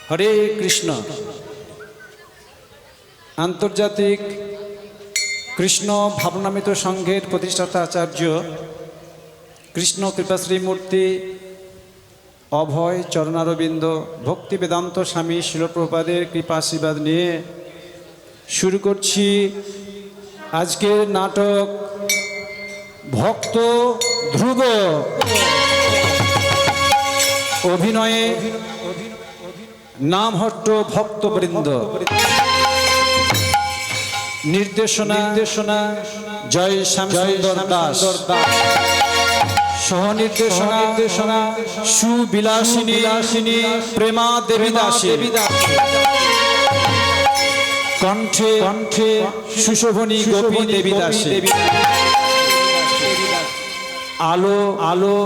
হরে কৃষ্ণ। আন্তর্জাতিক কৃষ্ণ ভাবনামৃত সংঘের প্রতিষ্ঠাতা আচার্য কৃষ্ণ কৃপাশ্রী মূর্তি অভয় চরণারবিন্দ ভক্তি বেদান্ত স্বামী শিলপ্রপাদের কৃপা আশীর্বাদ নিয়ে শুরু করছি আজকের নাটক ভক্ত ধ্রুব। অভিনয়ে নামহট্ট ভক্তবৃন্দ, নির্দেশনা জয় শ্যামসুন্দর দাস, সহনির্দেশনা সুবিলাসিনী প্রেমা দেবী দাসী, কণ্ঠে সুশোভনী গোপী দেবী দাসী, আলো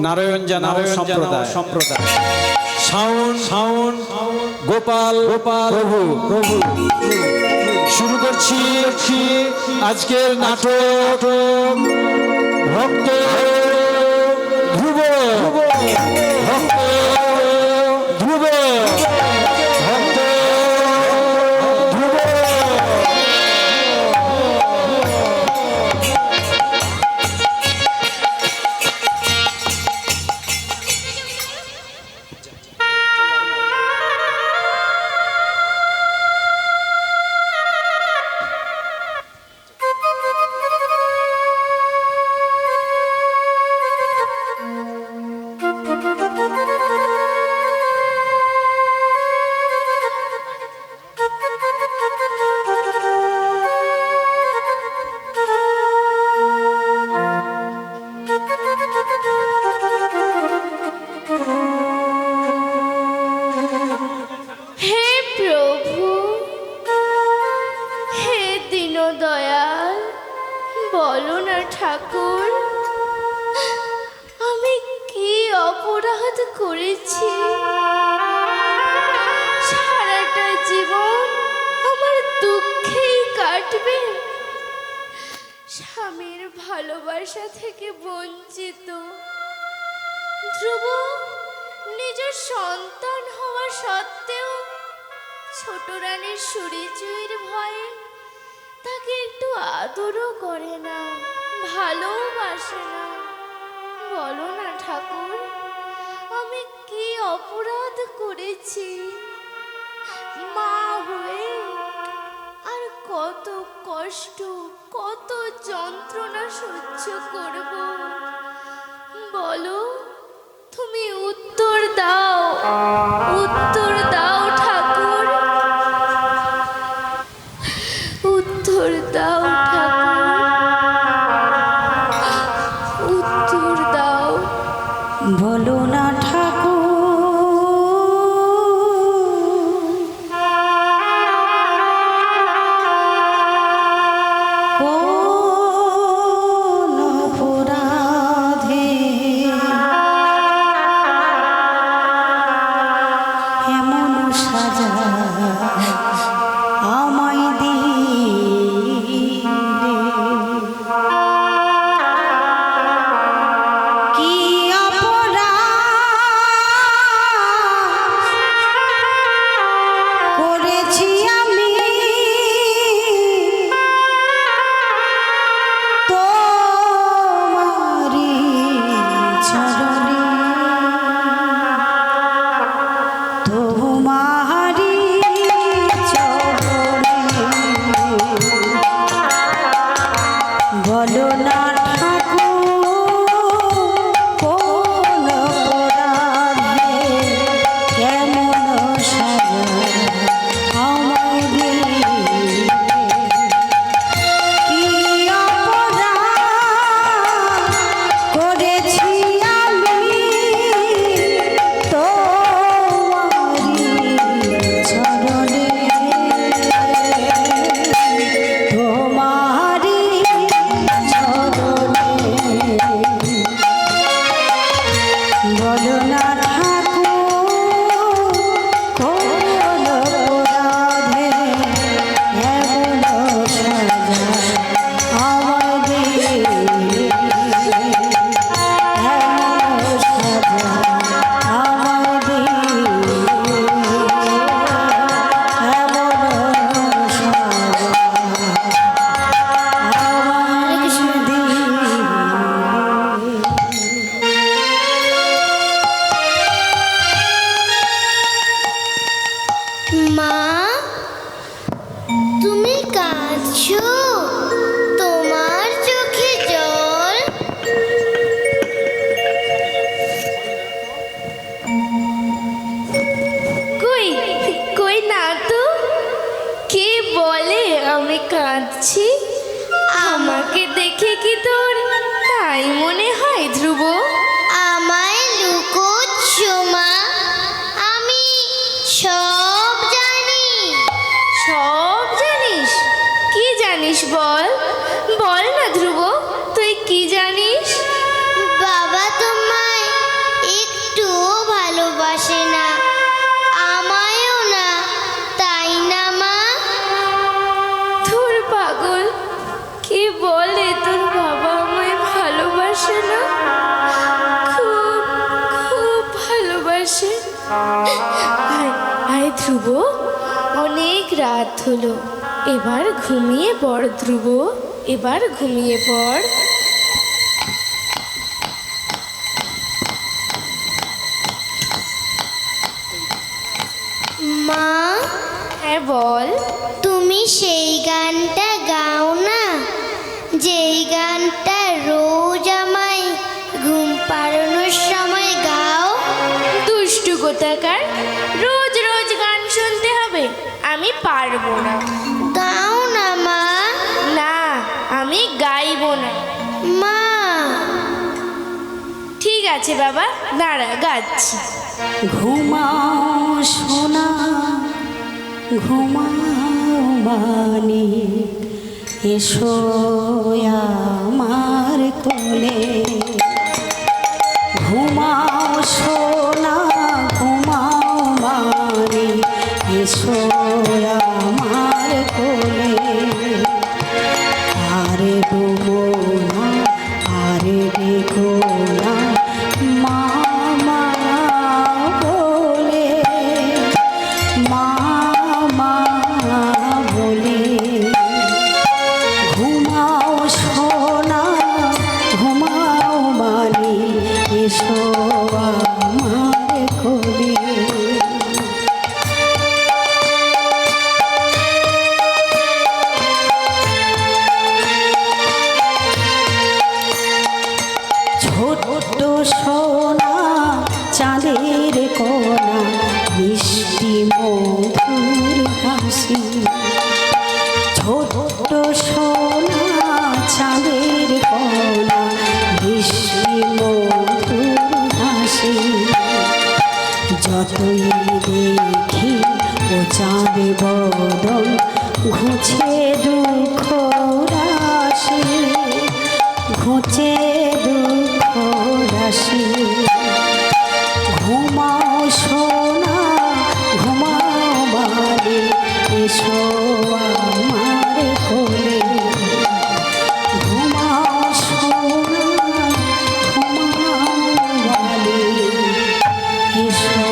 নারায়ণ জানাও সম্প্রদায়, সাউন্ড গোপাল প্রভু। শুরু করছি আজকের নাটক ভক্ত ধ্রুব। বলো না ঠাকুর, আমি কি অপরাধ করেছি? সারাটা জীবন আমার দুঃখেই কাটবে। স্বামীর ভালোবাসা থেকে বঞ্চিত ধ্রুব নিজের সন্তান হওয়া সত্ত্বেও ছোট রানীর সুরিচুরির ভয়ে তাকে একটু আদরও করে না, ভালোবাসে না। বলো না ঠাকুর, আমি কি অপরাধ করেছি? মা হয়ে আর কত কষ্ট, কত যন্ত্রণা সহ্য করব? বলো, তুমি উত্তর দাও ঠাকুর, উত্তর দাও ঠাকুর, উত্তর দাও। বলো না ঠাকুর, কোন অপরাধে এমন সাজা আমায় দিলে? কি অপরাধ করেছি আমি তোমারি চরণে, তোমারি চরণে? বলো না কোন অপরাধে কেমন সাজা আমায় দিলে? কি অপরাধ করেছি আমি তোমারি চরণে, তোমারি চরণে? কাঁদছি আমাকে দেখে কি তোর তাই মনে হয় ধ্রুব? আমায় লুকোচ্ছ মা, আমি সব জানি। সব জানিস? কি জানিস বল, বল না ধ্রুব, তুই কি জানিস? বাবা তোমায় একটুও ভালোবাসে না, আমায়ও না, তাই না মা? তোর পাগল, কি বলে তোর বাবা আমায় ভালোবাসে না? খুব খুব ভালোবাসে। আয় আয় ধ্রুব, অনেক রাত হলো, এবার ঘুমিয়ে পড় ধ্রুব, এবার ঘুমিয়ে পড়। মা, হ্যাঁ বল। তুমি সেই গানটা গাও না, যেই গানটা রোজ আমায় ঘুম পাড়ানোর সময় গাও। দুষ্টু কোথাকার, রোজ রোজ গান শুনতে হবে? আমি পারবো না। গাও না মা। না, আমি গাইবো না। মা, ঠিক আছে বাবা, দাঁড়া গাচ্ছি। ঘুমাও সোনা, ঘুমাও বানি, এসো আমার কোলে। ঘুমাও সোনা, ঘুমাও বানি, এসো আমার কোলে। আরে ডুবো না, আরে দেখো না, মামা বলে, মামা বলে। ঘুমাও সোনা, ঘুমাও বালি, এসো আমার কোলে। ছোট্ট সোনা চাঁদের কোনা, মিষ্টি মধুর হাসি। ছোট্ট সোনা চাঁদের কোনা, মিষ্টি মধুর হাসি। যতই দেখি ও চাঁদ বদন, ঘুছে দুঃখ রাশি, ঘুচে দুঃখ রাশি। ঘুমাও সোনা, ঘুমাও বালি, এসো আমার কোলে। ঘুমাও সোনা, ঘুমাও বালি, এসো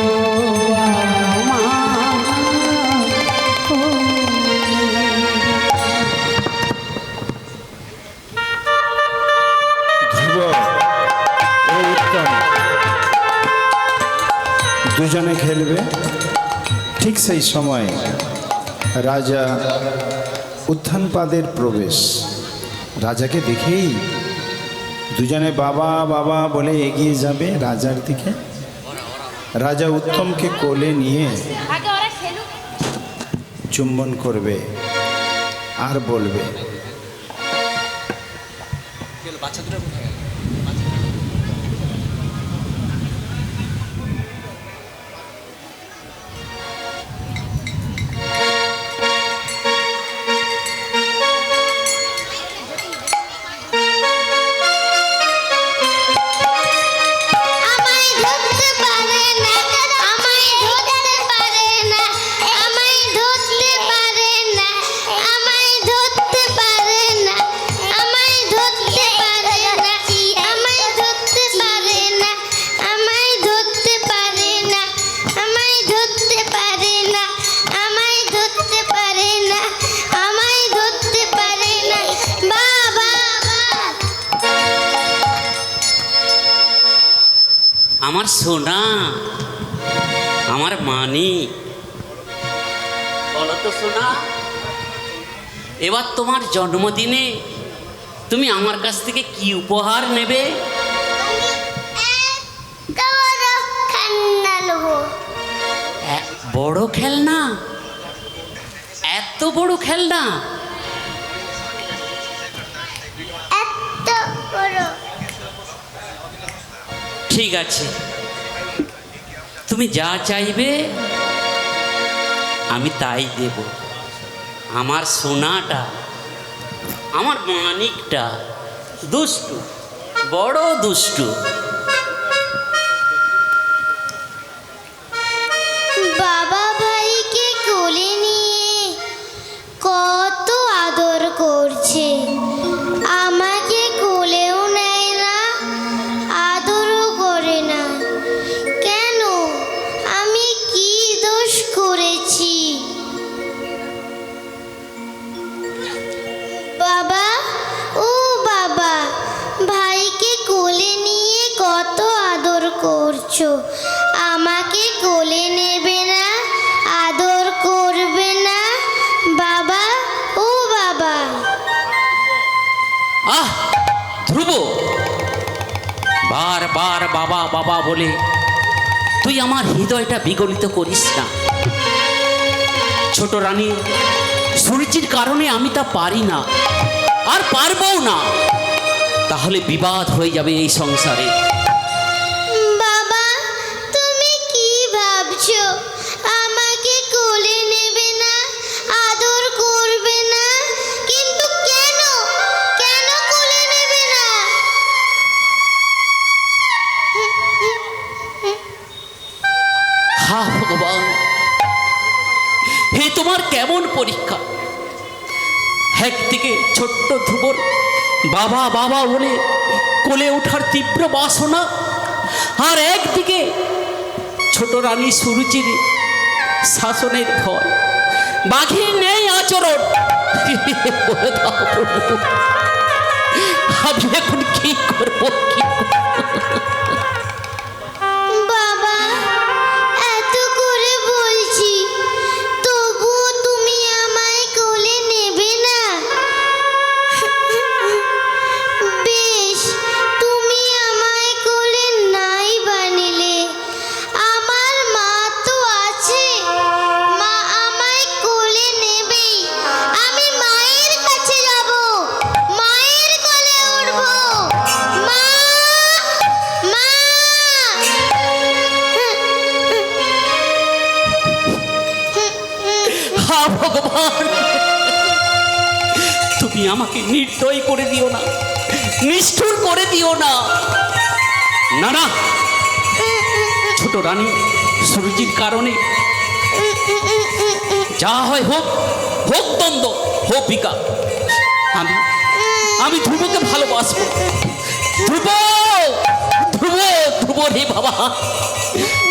আমার কোলে। ধ্রুব ও উত্তম দুজনে খেলবে। ঠিক সেই সময় রাজা উত্থানপাদের প্রবেশ। রাজাকে দেখেই দুজনে বাবা বাবা বলে এগিয়ে যাবে রাজার দিকে। রাজা উত্তমকে কোলে নিয়ে চুম্বন করবে আর বলবে, আমায় ধরতে পারে না, আমায় ধরতে পারে না, আমায় ধরতে পারে না, আমায় ধরতে পারে না, আমায় ধরতে পারে না, আমায় ধরতে পারে না, আমায় ধরতে পারে না, আমায় ধরতে পারে না, আমায় ধরতে পারে না, আমায় ধরতে পারে না। বাবা, আমার সোনা, আমার মানি, বলো তো সোনা, এবার তোমার জন্মদিনে তুমি আমার কাছ থেকে কি উপহার নেবে? বড় খান্না নেবো। বড় খেলনা? এত বড় খেলনা? ঠিক আছে, তুমি যা চাইবে আমি তাই দেব। আমার সোনাটা, আমার মানিকটা দুষ্টু, বড় দুষ্টু। বাবা ভাইকে কোলে নিয়ে কত আদর করছে, আমাকে কোলেও নেয় না, আদরও করে না। কেন? আমি কি দোষ করেছি? বাবা, ও বাবা, ভাইকে কোলে নিয়ে কত আদর করছো, আমাকে কোলে নেবে না, আদর করবে না? বাবা, ও বাবা। আহ ধ্রুব, বারবার বাবা বাবা বলে তুই আমার হৃদয়টা বিগলিত করিস না। ছোট রানী সুরুচির কারণে আমি তা পারি না, আর পারবও না। তাহলে বিবাদ হয়ে যাবে এই সংসারে। বাবা, তুমি কি ভাবছো? আমাকে কোলে নেবে না, আদর করবে না? কিন্তু কেন, কেন কোলে নেবে না? হা ভগবান, হে তোমার কেমন পরীক্ষা! একদিকে ছোট্ট ধ্রুবর বাবা বাবা বলে কোলে ওঠার তীব্র বাসনা, আর একদিকে ছোট রানী সুরুচির শাসনের ভয়, বাঘের নেই আচরণ। আমি এখন কি করবো, কি করবো? বাবা, এত করে বলছি, তবুও তুমি আমায় কোলে নেবে না? বেশ, তুমি আমায় কোলে নাই বানিলে, আমার মা তো আছে, মা আমায় কোলে নেবেই। আমি মায়ের কাছে যাব, মায়ের কোলে উঠব। মা, মা। হা ভগবান, তুমি আমাকে নির্দয় করে দিও না, নিষ্ঠুর করে দিও না। না না, ছোট রানী সুরুচির কারণে যা হয় হোক, হোক দ্বন্দ্ব, হোক বিকা, আমি আমি ধ্রুবকে ভালোবাসবো। ধ্রুব, ধ্রুব, ধ্রুব রে বাবা,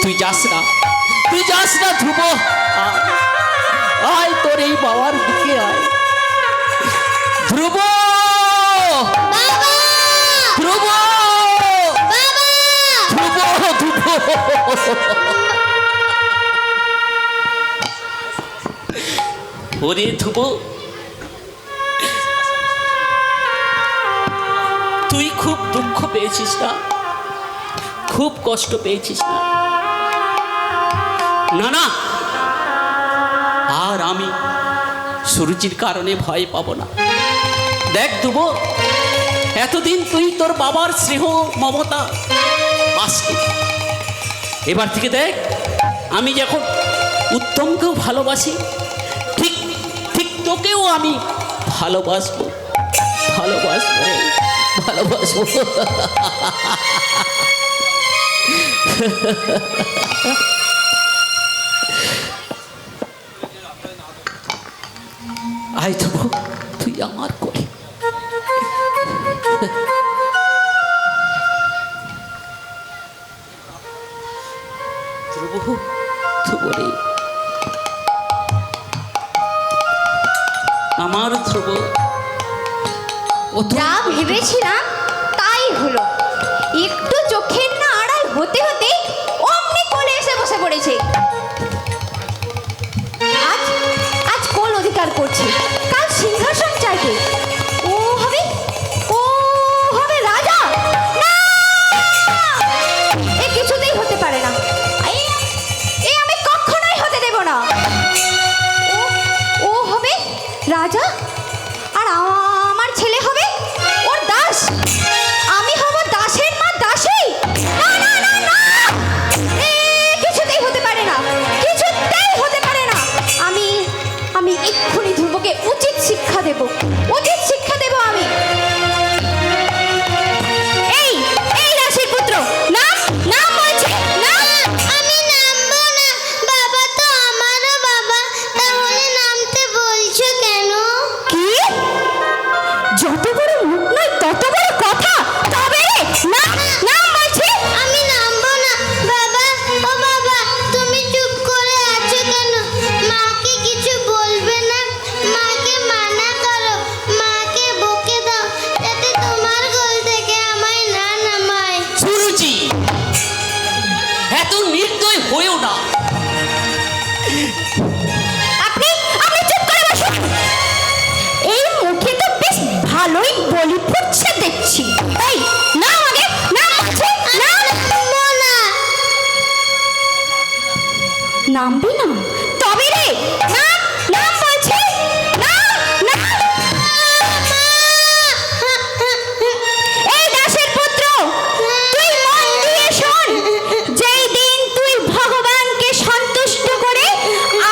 তুই যাস না, তুই যাস না ধ্রুব। আয় তোর এই বাবার দিকে আয়। ধ্রুব, ধ্রুব, ধ্রুব, ধ্রুব। ওরে ধ্রুব, তুই খুব দুঃখ পেয়েছিস না, খুব কষ্ট পেয়েছিস না? না না, আর আমি সুরুচির কারণে ভয় পাবো না। দেখ ধ্রুব, এতদিন তুই তোর বাবার স্নেহ মমতা পাসনি, এবার থেকে দেখ আমি যখন উত্তমকেও ভালোবাসি, ঠিক ঠিক তোকেও আমি ভালোবাসবো, ভালোবাসবো, ভালোবাসবো। আয় ধ্রুব, তুই আমার কোলে। ধ্রুব, ধ্রুব রে আমার ধ্রুব। ও তো যা ভেবেছিলাম তাই হলো। একটু চোখের না আড়াল হতে হতে অমনি কোলে এসে বসে পড়েছে। আজ আজ কোল অধিকার করছে, কাল সিংহাসন চাইবে। ও হবে, ও হবে রাজা। না, এ কিছুতেই হতে পারে না, এ আমি কখনোই হতে দেব না। ও হবে রাজা, আর আমার ছেলে হবে ওর দাস। আমি হব দাসের মা, দাসী। না না নামবি না? তবে রে নাম, নাম বলছি, নাম, নাম। এই দাসের পুত্র, তুই মন দিয়ে শোন। যেই দিন তুই ভগবানকে সন্তুষ্ট করে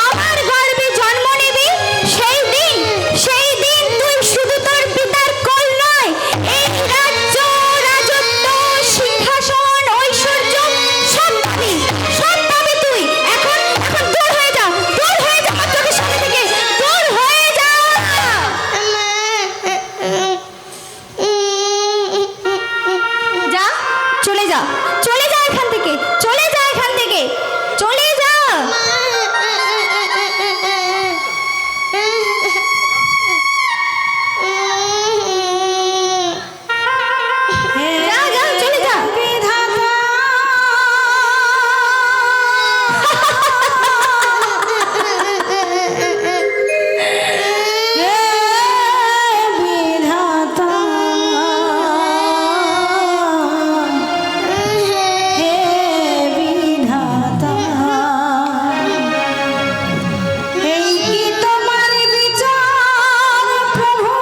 আমার গর্ভে জন্ম নিবি, সেই দিন তুই শুধু তোর পিতার কোল নয়, এই রাজ্য, রাজত্ব, সিংহাসন, ঐশ্বর্য সব পাবি, সব পাবি তুই। এখন দূর হয়ে যা, দূর হয়ে যা আমার চোখের সামনে থেকে, দূর হয়ে যা। যা, চলে যা, চলে যা এখান থেকে, চলে যা এখান থেকে, চলে যা। যা, যা, চলে যা। বিধাতা হে বিধাতা এই কি তোমার বিচার প্রভু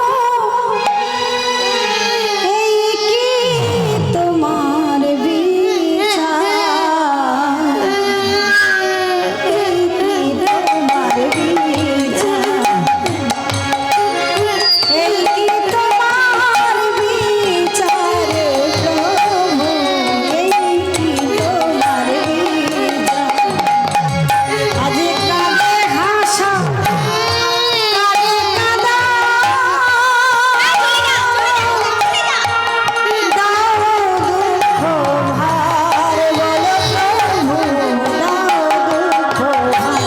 এই কি তোমার বিচার এই কি তোমার বিচার এই কি তোমার বিচার প্রভু এই কি তোমার বিচার আজ কাঁদে হাসা কাঁদে কাঁদা দাও দুঃখ ভার বলো প্রভু দাও দুঃখ ভার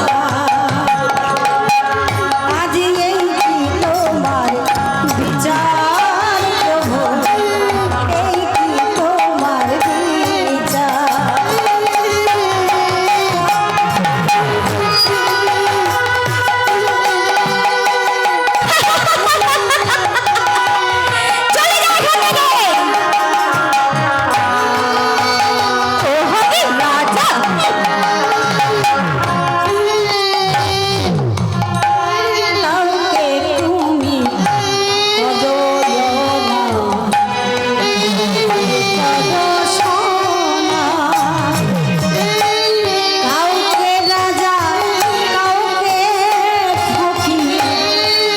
আজ এই কি তোমার বিচার প্রভু এই কি তোমার বিচার চলে যা এখান থেকে। ও হবে রাজা। কাউকে তুমি কদয়না কদশনা কাউকে রাজা কাউকে ফকির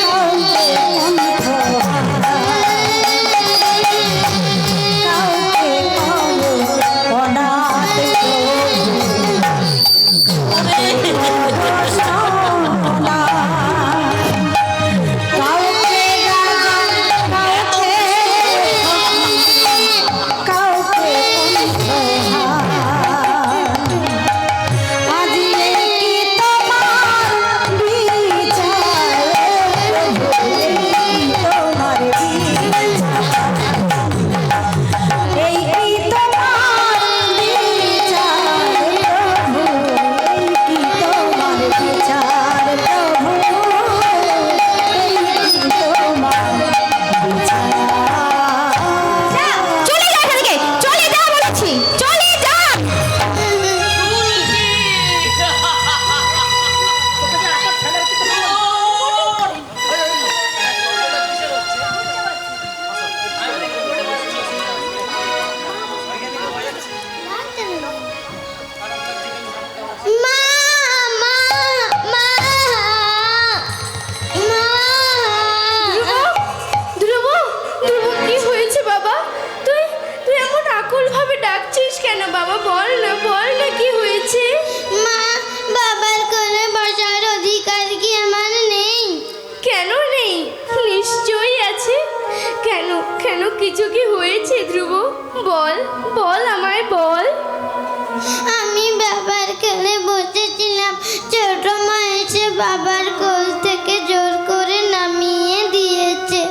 কাউকে অন্তহারা কাউকে করো অনাথ কদশনা কাউকে রাজা কাউকে কাউকে আজ এই কি তোমার বিচার প্রভু এই কি তোমার বিচার এই কি তোমার বিচার প্রভু এই কি তোমার বিচার প্রভু এই কি তোমার বিচার যা, চলে যা এখান থেকে, চলে যা বলেছি, চলে যা। মা মা মা ধ্রুব, ধ্রুব, কি হয়েছে বাবা? তুই তুই এমন আকুল ভাবে ডাকছিস কেন বাবা? বল না কি হয়েছে? মা বাবার কোলে বসার অধিকার কি আমার নেই? কেন নেই? নিশ্চয়ই আছে। কেন কেন কিছু কি হয়েছে ধ্রুব? বল, বল আমায় বল। আমি বাবার কোলে বসেছিলাম, ছোট মা এসে বাবার কোল থেকে জোর করে নামিয়ে দিয়েছে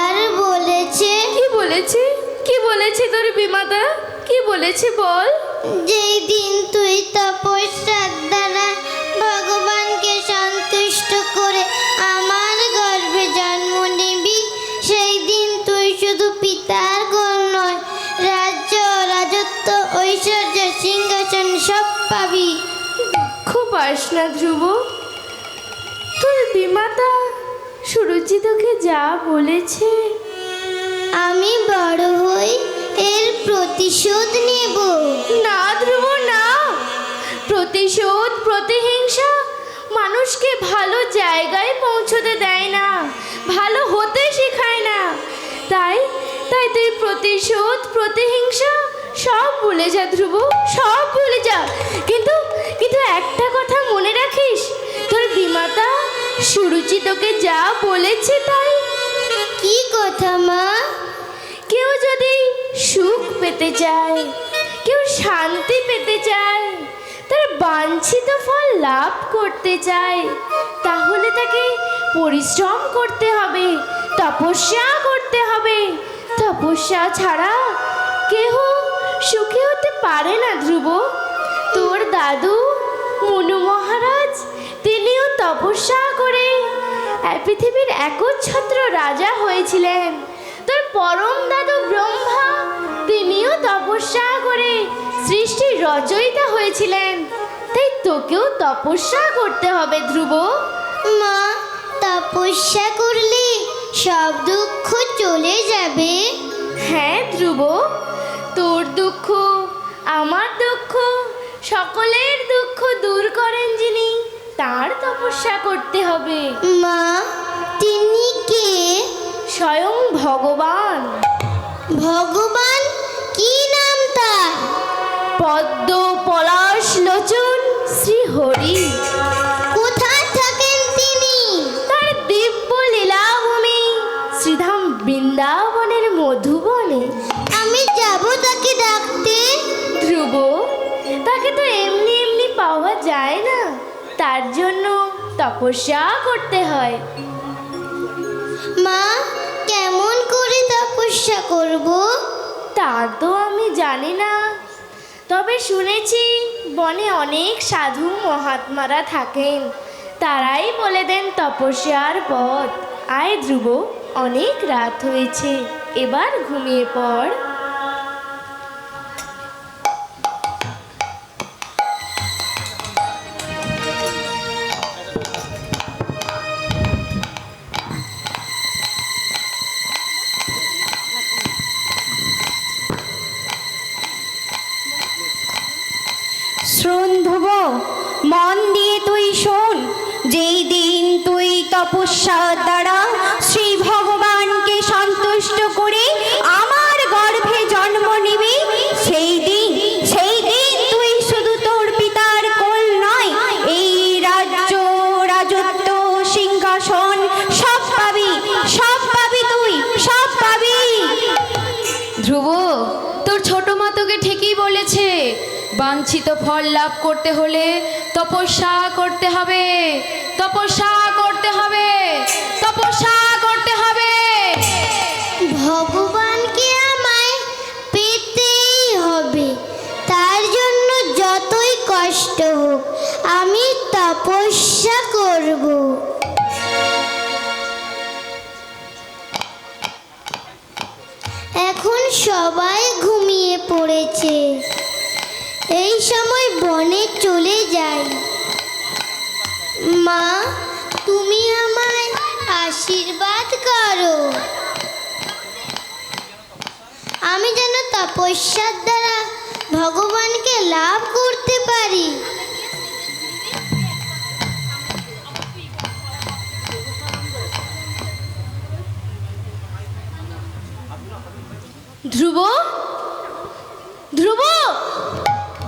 আর বলেছে কি বলেছে? কি বলেছে তোর বিমাতা? কি বলেছে বল? যেই দিন তুই তপস্যার দ্বারা ভগবানকে সন্তুষ্ট করে আমার গর্ভে জন্ম নিবি, সেই দিন তুই শুধু পিতার কোল নয়, রাজ্য, রাজত্ব, ঐশ্বর্য, সিংহাসন সব পাবি। দুঃখ পাস না ধ্রুব। তোর বিমাতা সুরুচি তোকে যা বলেছে, আমি বড় হই এর প্রতিশোধ নেব। না ধ্রুব না, প্রতিশোধ প্রতিহিংসা মানুষকে ভালো জায়গায় পৌঁছতে দেয় না, ভালো হতে শেখায় না। তাই তাই তুই প্রতিশোধ প্রতিহিংসা সব ভুলে যা ধ্রুব, সব ভুলে যা। কিন্তু কিন্তু একটা কথা মনে রাখিস, তোর বিমাতা সুরুচি তোকে যা বলেছে তাই। কি কথা মা? কেউ যদি সুখ পেতে চায়, কেউ শান্তি পেতে চায়, তার বাঞ্ছিত ফল লাভ করতে চায়, তাহলে তাকে পরিশ্রম করতে হবে, তপস্যা করতে হবে। তপস্যা ছাড়া কেহ সুখী হতে পারে না ধ্রুব। তোর দাদু মনু মহারাজ তিনিও তপস্যা করে পৃথিবীর একচ্ছত্র রাজা হয়েছিলেন। তোর পরম দাদু ব্রহ্মা তিনিও তপস্যা করে সৃষ্টির রচয়িতা হয়েছিলেন। তাই তোকেও তপস্যা করতে হবে ধ্রুব। মা, তপস্যা করলে সব দুঃখ চলে যাবে? হ্যাঁ ধ্রুব, তোর দুঃখ আমার দুঃখ, সকলের দুঃখ দূর করেন যিনি, তার তপস্যা করতে হবে। মা, তিনি কে? স্বয়ং ভগবান। ভগবান? কি নাম তার? পদ্ম পলাশ লোচন শ্রী হরি। কোথায় থাকেন তিনি? তার দিব্য লীলাভূমি শ্রীধাম বৃন্দাবনের মধুবনে। আমি যাব তাকে ডাকতে। ধ্রুব, তাকে তো এমনি এমনি পাওয়া যায় না, তার জন্য তপস্যা করতে হয়। মা, কেমন করে তপস্যা করব? তার তো আমি জানি না, তবে শুনেছি বনে অনেক সাধু মহাত্মারা থাকেন, তারাই বলে দেন তপস্যার পথ। আয় ধ্রুব, অনেক রাত হয়েছে, এবার ঘুমিয়ে পড়। শোন ধ্রুব, মন দিয়ে তুই শোন, যেই দিন তুই তপস্যার দ্বারা শ্রী ভগবানকে সন্তুষ্ট করে আমার গর্ভে জন্ম নিবি, সেই দিন তুই শুধু তোর পিতার কোল নয়, এই রাজ্য রাজত্ব সিংহাসন সব পাবি, সব পাবি, তুই সব পাবি। ধ্রুব, তোর ছোট মা তোকে ঠিকই বলেছে, বাঞ্ছিত ফল লাভ করতে হলে তপস্যা করতে হবে, তপস্যা করতে হবে, তপস্যা করতে হবে। ভগবানকে আমায় পেতেই হবে, তার জন্য যতই কষ্ট হোক আমি তপস্যা করব। এখন সবাই ঘুমিয়ে পড়েছে, এই সময় বনে চলে যাই। মা, তুমি আমায় আশীর্বাদ করো, আমি যেন তপস্যার দ্বারা ভগবানকে লাভ করতে পারি। ধ্রুব, ধ্রুব,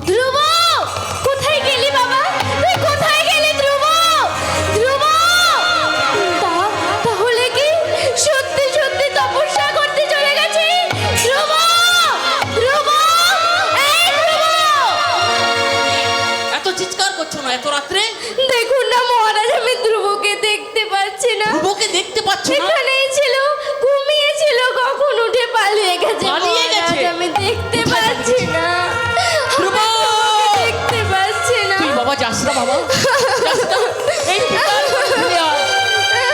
ধ্রুব, কোথায় গেলি বাবা? তুই কোথায় গেলি ধ্রুব? ধ্রুব, তাহলে কি সত্যি সত্যি তপস্যা করতে চলে গেছি? ধ্রুব, ধ্রুব, এই ধ্রুব! এত চিৎকার করছো না এত রাত্রে? দেখুন না মহারাজ, আমি ধ্রুবকে দেখতে পাচ্ছি না। ধ্রুবকে দেখতে পাচ্ছ না? এখানেই ছিল, ঘুমিয়েছিল, কখন উঠে পালিয়ে গেছে। পালিয়ে গেছে? মহারাজ, আমি দেখতে পাচ্ছি না। ধ্রুব! দেখতে পাচ্ছি না। তুই বাবা যাস না বাবা, যাস না। এই পিতার কোলে ফেলে আয়।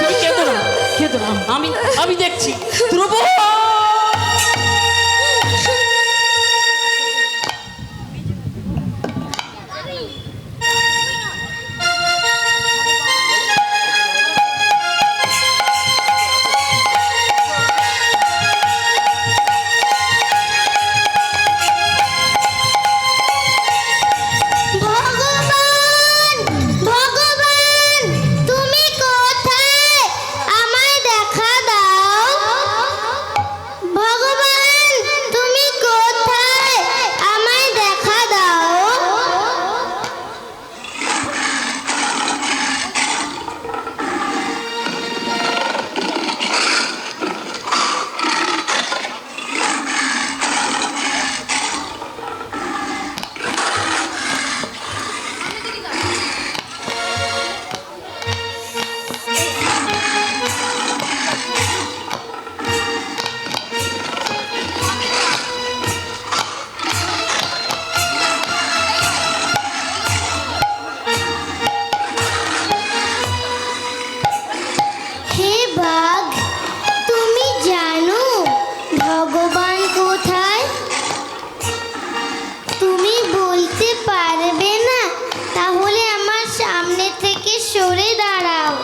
তুই কেঁদো না, কেঁদো না, আমি দেখছি। ধ্রুব! থেকে সরে দাঁড়াও।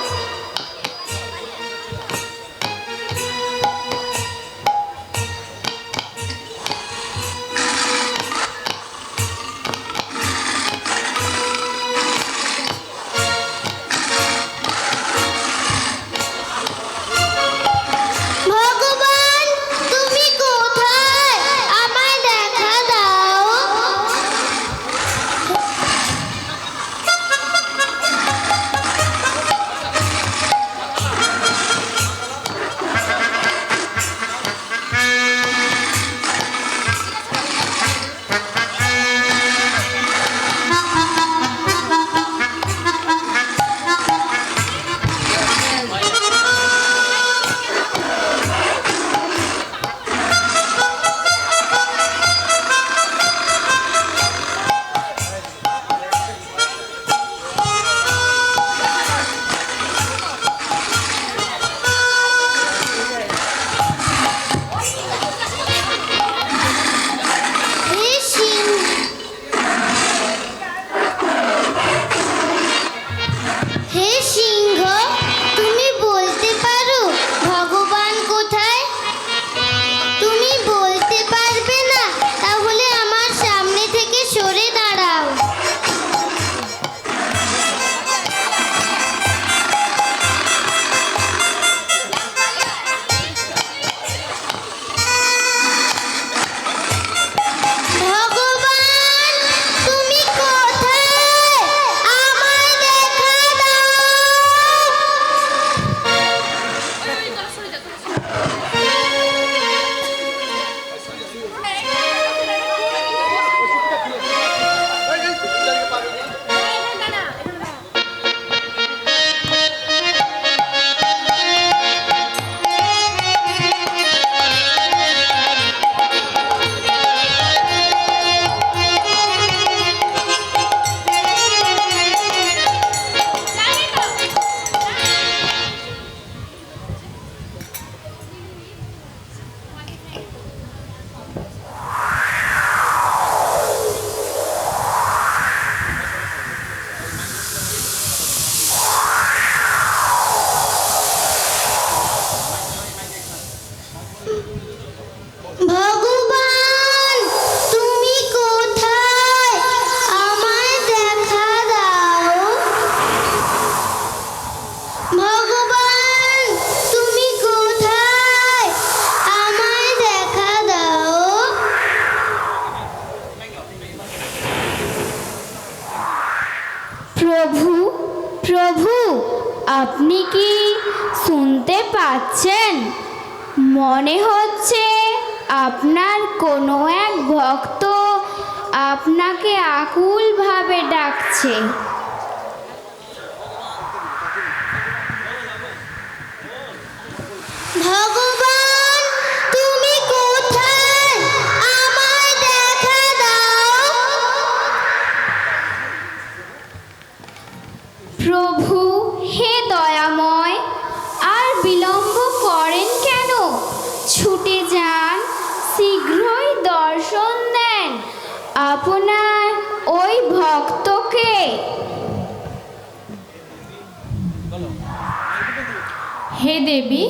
ভগবান তুমি কোথায়? আমায় দেখা দাও। হে সিংহ, হে সিংহ, তুমি বলতে পারো ভগবান কোথায়? তুমি বলতে পারবে না, তাহলে আমার সামনে থেকে সরে দাঁড়াও। ভগবান তুমি কোথায়? আমায় দেখা দাও। ভগবান তুমি কোথায়? আমায় দেখা দাও। ভগবান তুমি কোথায়? আমায় দেখা দাও। প্রভু, প্রভু, আপনি কি শুনতে পাচ্ছেন? মনে হচ্ছে আপনার কোনো এক ভক্ত আপনাকে আকুলভাবে ডাকছে। ভগবান তুমি কোথায়? আমায় দেখা দাও। প্রভু, হে দয়াময়, আর বিলম্ব করেন কেন? ছুটে যান, শীঘ্রই দর্শন দেন আপনার ওই ভক্তকে। হে দেবী,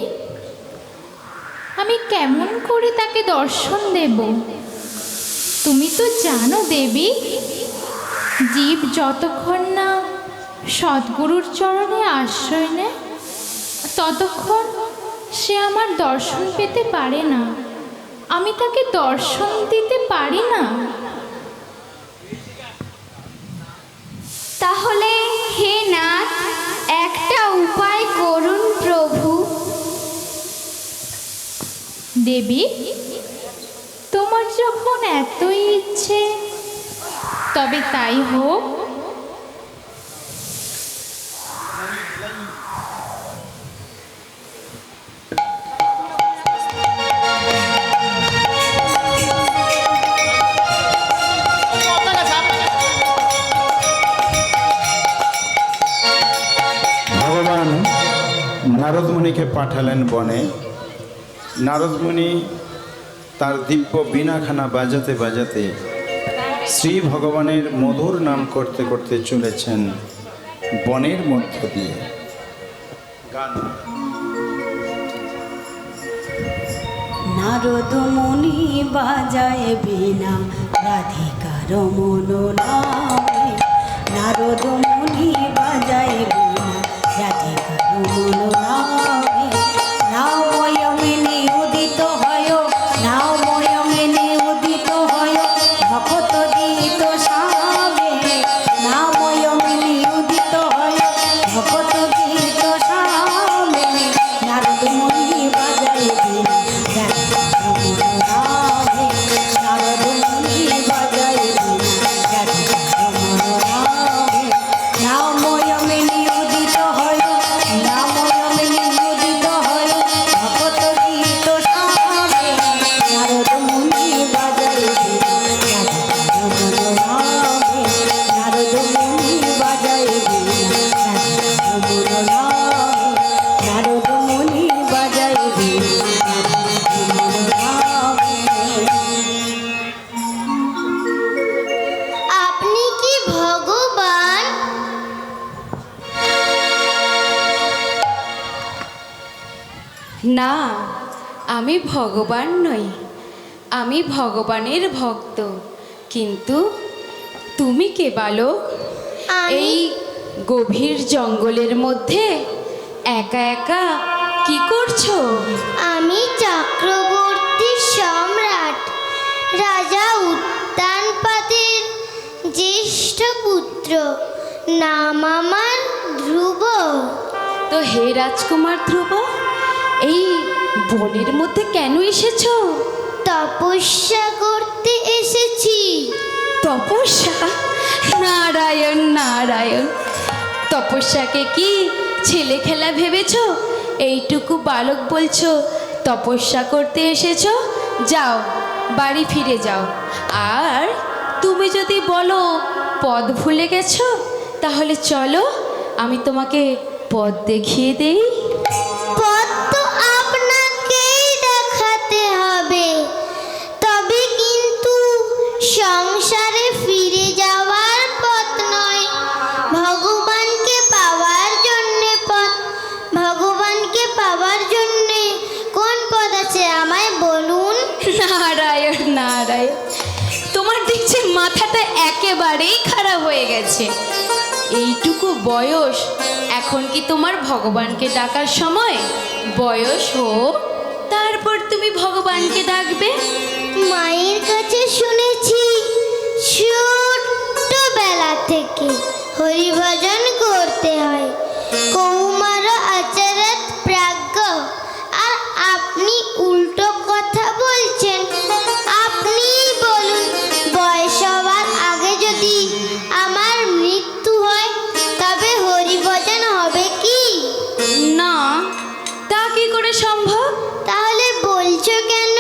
আমি কেমন করে তাকে দর্শন দেব? তুমি তো জানো দেবী, জীব যতক্ষণ না সদ্গুরুর চরণে আশ্রয় নেয় ততক্ষণ সে আমার দর্শন পেতে পারে না। আমি তাকে দর্শন দিতে পারি না। তাহলে হে নাথ, একটা উপায় করুন প্রভু। দেবী, তোমার যখন এতই ইচ্ছে তবে তাই হোক। ভগবান নারদমুনিকে পাঠালেন বনে। নারদমুনি তার দিব্য বীণাখানা বাজাতে বাজাতে শ্রী ভগবানের মধুর নাম করতে করতে চলেছেন। বনের মধ্য দিয়ে। গান নারদ মুনি বাজায় বীণা রাধিকার মন নামে, নারদ মুনি বাজায় বীণা রাধিকার মন নামে। নাও ময়মে উদিত হয়, নাও ময়মে উদিত হয় ভকত গীত সাবে, নাও ময়মে উদিত হয় ভকত গীত সাবে। নারদ মুনি বাজায় বীণা নারদ মুনি বাজায় বীণা রাধিকার মন নামে। নাও ময়মে উদিত হয়, নাও ময়মে উদিত হয় ভকত গীত সাবে। নারদ মুনি বাজায় বীণা রাধিকার মন নামে, নারদ মুনি বাজায় বীণা রাধিকার মন নামে, নারদ মুনি বাজায় বীণা রাধিকার মন নামে। আপনি কি ভগবান? না, আমি ভগবান নই, আমি ভগবানের ভক্ত। কিন্তু তুমি কে বালক? আমি- এই গভীর জঙ্গলের মধ্যে একা একা কি করছো? আমি চক্রবর্তী সম্রাট রাজা উত্তানপাদের জ্যেষ্ঠ পুত্র, নাম আমার ধ্রুব। তো হে রাজকুমার ধ্রুব, এই বনের মধ্যে কেন এসেছো? তপস্যা করতে এসেছি। তপস্যা? নারায়ণ নারায়ণ, তপস্যাকে কি ছেলে খেলা ভেবেছো? এইটুকু বালক বলছো তপস্যা করতে এসেছো? যাও, বাড়ি ফিরে যাও। আর তুমি যদি বলো পথ ভুলে গেছো, তাহলে চলো আমি তোমাকে পথ দেখিয়ে দেই। পথ তো আপনাকেই দেখাতে হবে, তবে কিন্তু সংসারে ফিরে যাওয়ার পথ নয়, ভগবানকে পাওয়ার জন্যে পথ। ভগবানকে পাওয়ার জন্যে কোন পথ আছে আমায় বলুন। নারায়ণ নারায়ণ, তোমার দেখছি মাথাটা একেবারেই খারাপ হয়ে গেছে। এইটুকু বয়স, এখন কি তোমার ভগবানকে ডাকার সময়? বয়স হোক, তারপর তুমি ভগবানকে ডাকবে। মায়ের কাছে শুনেছি ছোট্টবেলা থেকে হরিভজন করতে হয়, কৌমার আচারাত প্রাজ্ঞ। আর আপনি উল্টো কথা বলছেন। আপনি বলুন, বয়স হওয়ার আগে যদি আমার মৃত্যু হয় তবে হরিভজন হবে কি? না, তা কি করে সম্ভব? তাহলে বলছো কেন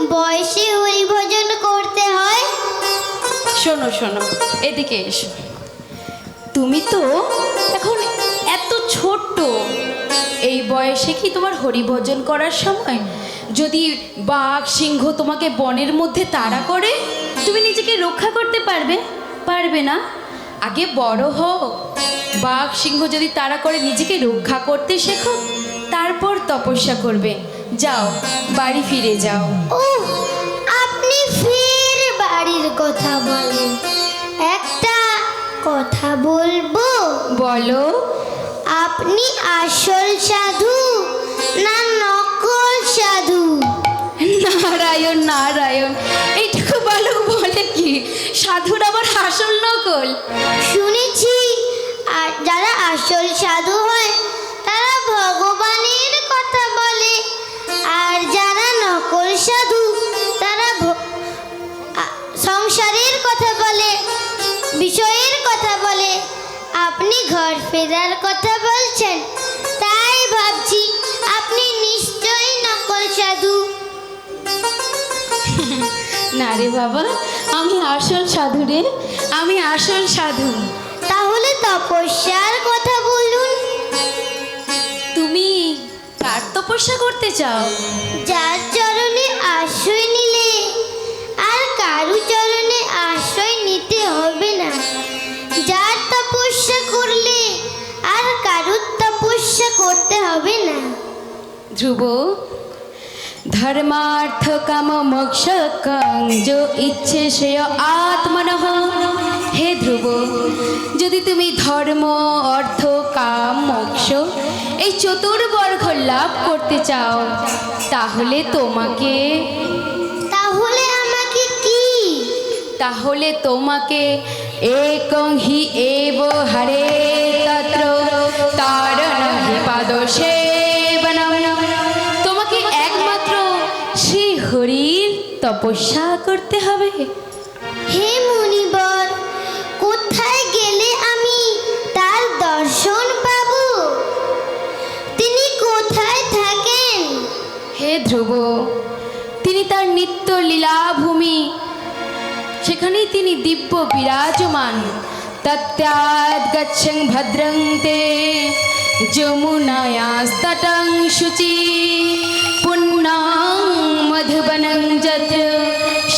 বয়সে হরিভজন করতে হয়? শোনো শোনো, এদিকে এসো। তুমি তো এখন এত ছোট্ট, এই বয়সে কি তোমার হরিভজন করার সময়? যদি বাঘ সিংহ তোমাকে বনের মধ্যে তাড়া করে, তুমি নিজেকে রক্ষা করতে পারবে? পারবে না। আগে বড় হও, বাঘ সিংহ যদি তাড়া করে নিজেকে রক্ষা করতে শেখো, তারপর তপস্যা করবে। যাও, বাড়ি ফিরে যাও। ওহ, আপনি ফের বাড়ির কথা বলেন। একটা কথা বলবো? বলো। আপনি আসল সাধু না নকল সাধু? নারায়ণ নারায়ণ, এইটুকু বালক বলে কি সাধুর আবার আসল নকল? শুনেছি আর যারা আসল সাধু হয় তারা ভগবানের কথা বলে, আর যারা নকল সাধু তারা সংসারের কথা বলে, বিষয়ের কথা বলে। আপনি ঘর ফেরার কথা বলছেন, তাই ভাবছি আপনি নিশ্চয়ই নকল সাধু। না রে বাবা, আমি আসল সাধু রে, আমি আসল সাধু। তাহলে তপস্যার কথা বলুন। তুমি কার তপস্যা করতে চাও? যার চরণে আশ্রয় নিলে আর কারু চরণে আশ্রয় নিতে হবে না, যার তপস্যা করলে করতে হবে না। ধ্রুব, ধর্মার্থ কাম মোক্ষ যো ইচ্ছে শ্রেয় আত্মনঃ। হে ধ্রুব, যদি তুমি ধর্ম, অর্থ, কাম, মোক্ষ এই চতুর্বর্গ লাভ করতে চাও, তাহলে তোমাকে আমাকে কি? তাহলে তোমাকে একং হি এব হরে তত্র তারণ হি পাদ সেবনম। তোমাকে একমাত্র শ্রী হরির তপস্যা করতে হবে। হে মুনিবর, কোথায় গেলে আমি তার দর্শন পাবো? তিনি কোথায় থাকেন? হে ধ্রুব, তিনি তার নিত্য লীলাভূমি, সেখানেই তিনি দিব্য বিরাজমান। তত্যাদ গচ্ছং ভদ্রং তে যমুনায়াস্তটং শুচি পুণ্যং মধুবনং যত্র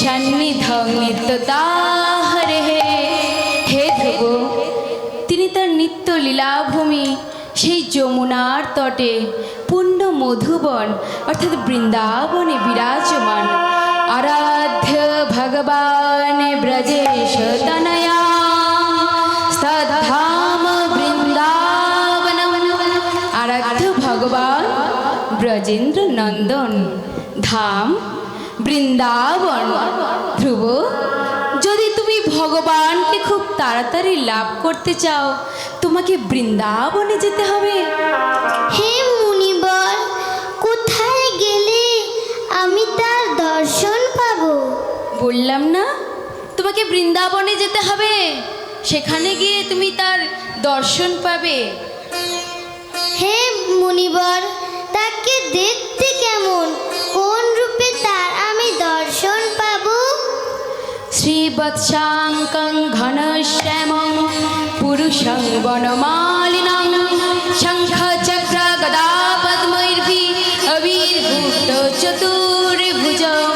সন্নিধং নিত্যদাহরে। হে ধ্রুব, তিনি তার নিত্য লীলাভূমি সেই যমুনার তটে পুণ্য মধুবন অর্থাৎ বৃন্দাবনে বিরাজমান। আরাধ্য ভগবান ব্রজেশ তনয়া স্তধাম বৃন্দাবনম। আরাধ্য ভগবান ব্রজেন্দ্র নন্দন ধাম বৃন্দাবন। ধ্রুব, যদি তুমি ভগবানকে খুব তাড়াতাড়ি লাভ করতে চাও, তোমাকে বৃন্দাবনে যেতে হবে। হে মুনিবর, কোথায় গেলে আমি তার দর্শন পাবো? বললাম না, তোমাকে বৃন্দাবনে যেতে হবে, সেখানে গিয়ে তুমি তার দর্শন পাবে। হে মুনিবর, তাকে দেখতে কেমন? কোন রূপে তার আমি দর্শন পাবো? শ্রীবৎসাঙ্কং ঘনশ্যামং পুরুষং বনমালিনং শঙ্খ চক্র গদা পদ্মৈর্ভি আবির্ভূত চতুর্ভুজং।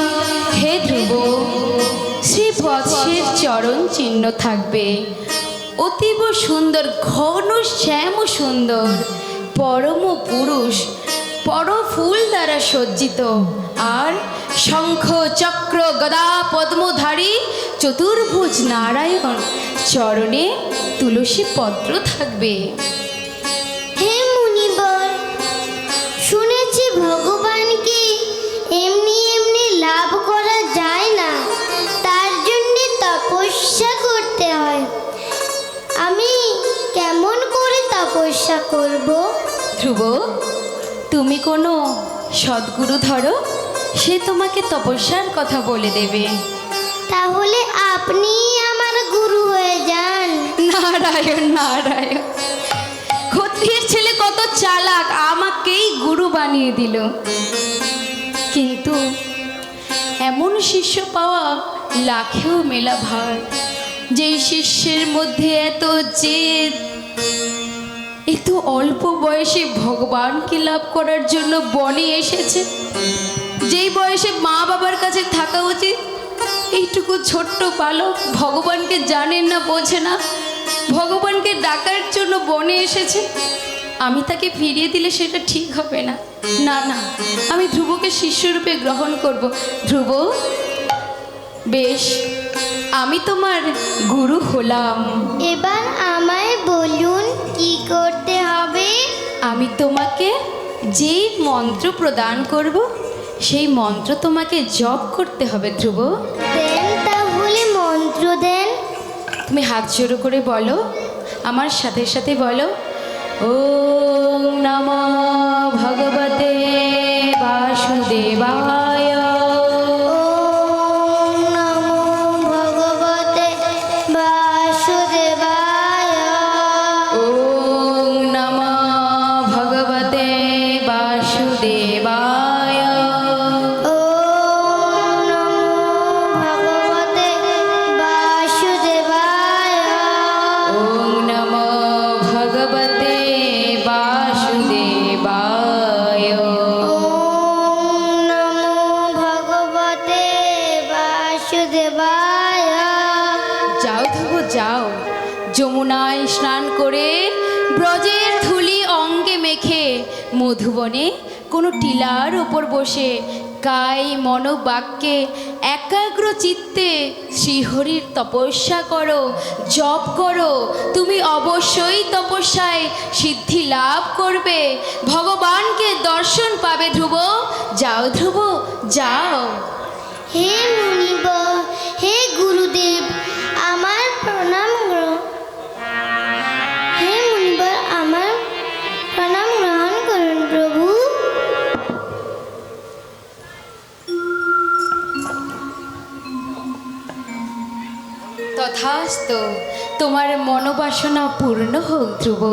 হে ধ্রুব, শ্রীবৎসের চরণ চিহ্ন থাকবে, অতীব সুন্দর, ঘন শ্যাম সুন্দর, পরম পুরুষ, পর ফুল দ্বারা সজ্জিত, আর শঙ্খ চক্র গদা পদ্মধারী চতুর্ভুজ নারায়ণ, চরণে তুলসী পত্র থাকবে। হে মুনিবর, শুনেছি ভগবানকে এমনি এমনি লাভ করা যায় না, তার জন্য তপস্যা করতে হয়। আমি কেমন করে তপস্যা করব? ধ্রুব, তুমি কোনো সদ্গুরু ধরো, সে তোমাকে তপস্যার কথা বলে দেবে। তাহলে আপনি আমার গুরু হয়ে যান। নারায়ণ নারায়ণ, ক্ষত্রিয়ের ছেলে কত চালাক, আমাকেই গুরু বানিয়ে দিল। কিন্তু এমন শিষ্য পাওয়া লাখেও মেলা ভার, যেই শিষ্যের মধ্যে এত জেদ, একটু অল্প বয়সে ভগবানকে লাভ করার জন্য বনে এসেছে। যেই বয়সে মা বাবার কাছে থাকা উচিত, এইটুকু ছোট্ট বালক ভগবানকে জানেন না, বোঝে না, ভগবানকে ডাকার জন্য বনে এসেছে। আমি তাকে ফিরিয়ে দিলে সেটা ঠিক হবে না। না না, আমি ধ্রুবকে শিষ্যরূপে গ্রহণ করব। ধ্রুব, বেশ, আমি তোমার গুরু হলাম। এবার আমায় বলুন কি করতে হবে? আমি তোমাকে যেই মন্ত্র প্রদান করব, সেই মন্ত্র তোমাকে জপ করতে হবে। ধ্রুব, দেন তাহলে মন্ত্র দেন। তুমি হাত জোড়ো করে বলো, আমার সাথে সাথে বলো, ওম নমো ভগবতে বাসুদেবায়। ওম নমো ভগবতে বাসুদেবায়। ওম নমো ভগবতে বাসুদেবায়। ওম নমো ভগবতে বাসুদেবায়। ওম নমো ভগবতে বাসুদেবায়। ওম নমো ভগবতে বাসুদেবায়। যাও ধ্রুব, যাও, যমুনায় স্নান করে ব্রজের ধুলি অঙ্গে মেখে মধুবনে কোনো টিলার ওপর বসে কায় মনোবাক্যে একাগ্র চিত্তে শ্রীহরির তপস্যা করো, জপ করো, তুমি অবশ্যই তপস্যায় সিদ্ধি লাভ করবে, ভগবানকে দর্শন পাবে। ধ্রুব, যাও ধ্রুব, যাও। হে মুনিবর, হে গুরুদেব, আমার প্রণাম হে মুনিবর, আমার প্রণাম গ্রহণ করুন প্রভু। তথাস্তু, তোমার মনোবাসনা পূর্ণ হোক ধ্রুব।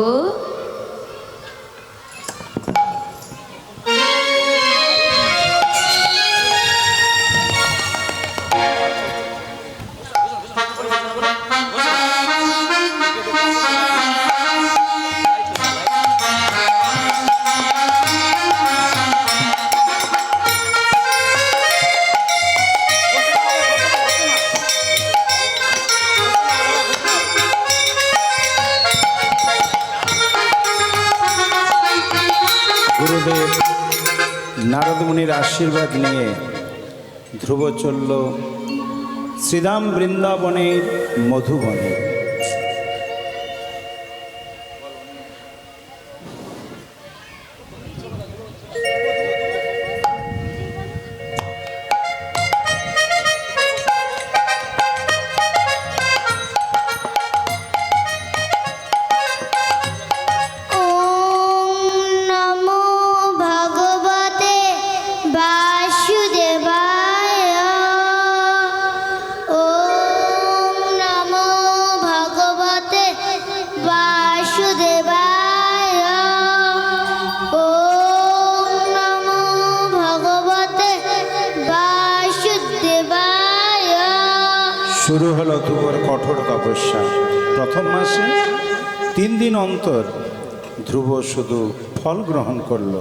গুরুদেব নারদ মুনির আশীর্বাদ নিয়ে ধ্রুব চলল শ্রীধাম বৃন্দাবনের মধুবনে। শুরু হলো ধ্রুবর কঠোর তপস্যা। প্রথম মাসে 3 দিন অন্তর ধ্রুব শুধু ফল গ্রহণ করল।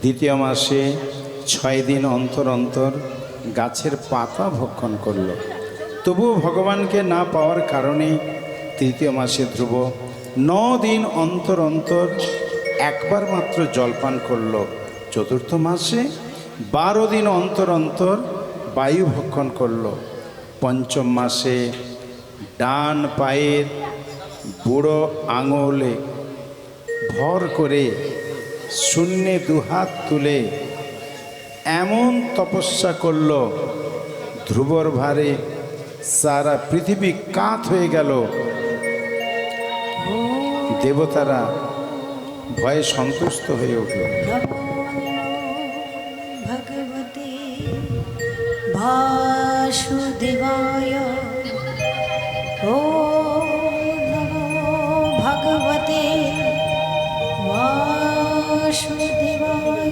দ্বিতীয় মাসে 6 দিন অন্তর অন্তর গাছের পাতা ভক্ষণ করল। তবুও ভগবানকে না পাওয়ার কারণে তৃতীয় মাসে ধ্রুব 9 দিন অন্তর অন্তর একবার মাত্র জলপান করল। চতুর্থ মাসে 12 দিন অন্তর অন্তর বায়ু ভক্ষণ করল। পঞ্চম মাসে ডান পায়ের বুড়ো আঙুলে ভর করে শূন্যে দুহাত তুলে এমন তপস্যা করল, ধ্রুবর ভারে সারা পৃথিবী কাত হয়ে গেল। দেবতারা ভয়ে সন্তুষ্ট হয়ে উঠল। ভগবতে বাসুদেবায়, ও নমো ভগবতে বাসুদেবায়,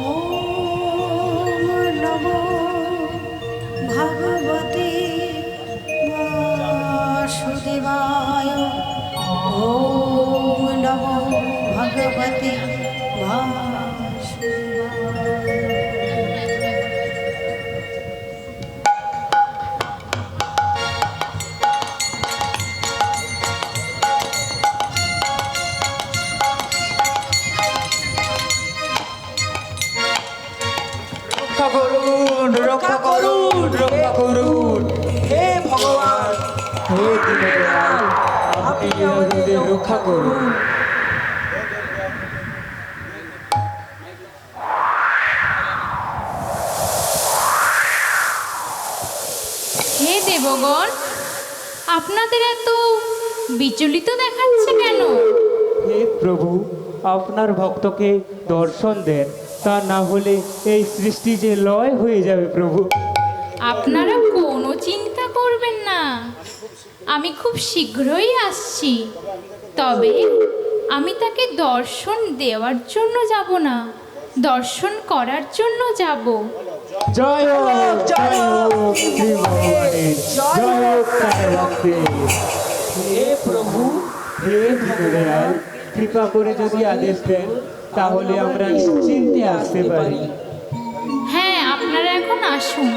ও নমো ভগবতে বাসুদেবায়, ও নমো ভগবতে বাসুদেবায়। রক্ষা করুন, রক্ষা করুন, হে ভগবান, হে দীনদয়াল, আপনি আমাদের রক্ষা করুন। হে দেবগণ, আপনাদের এত বিচলিত দেখাচ্ছে কেন? হে প্রভু, আপনার ভক্তকে দর্শন দেন, তা না হলে এই সৃষ্টি যে লয় হয়ে যাবে প্রভু। আপনারা কোনো চিন্তা করবেন না, আমি খুব শীঘ্রই আসছি। তবে আমি তাকে দর্শন দেওয়ার জন্য যাব না, দর্শন করার জন্য যাব। জয় হোক, জয় হোক শ্রী ভগবানের, জয় হোক তার ভক্তের। হে প্রভু, হে দীনদয়াল, কৃপা করে যদি আদেশ দেন তাহলে আমরা নিশ্চিন্তে আসতে পারি। হ্যাঁ, আপনারা এখন আসুন।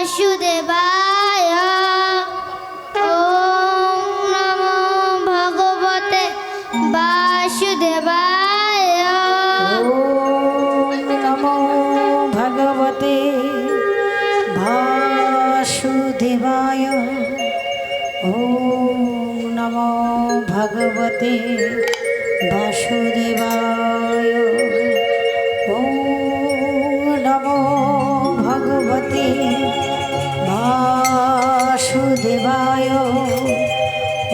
বাসুদেবায় ওম নমো ভগবতে বাসুদেবায় ওম নমো ভগবতে বাসুদেবায় ওম নমো ভগবতে বাসুদেবায় ওম নমো ভগবতে বাসুদেবায়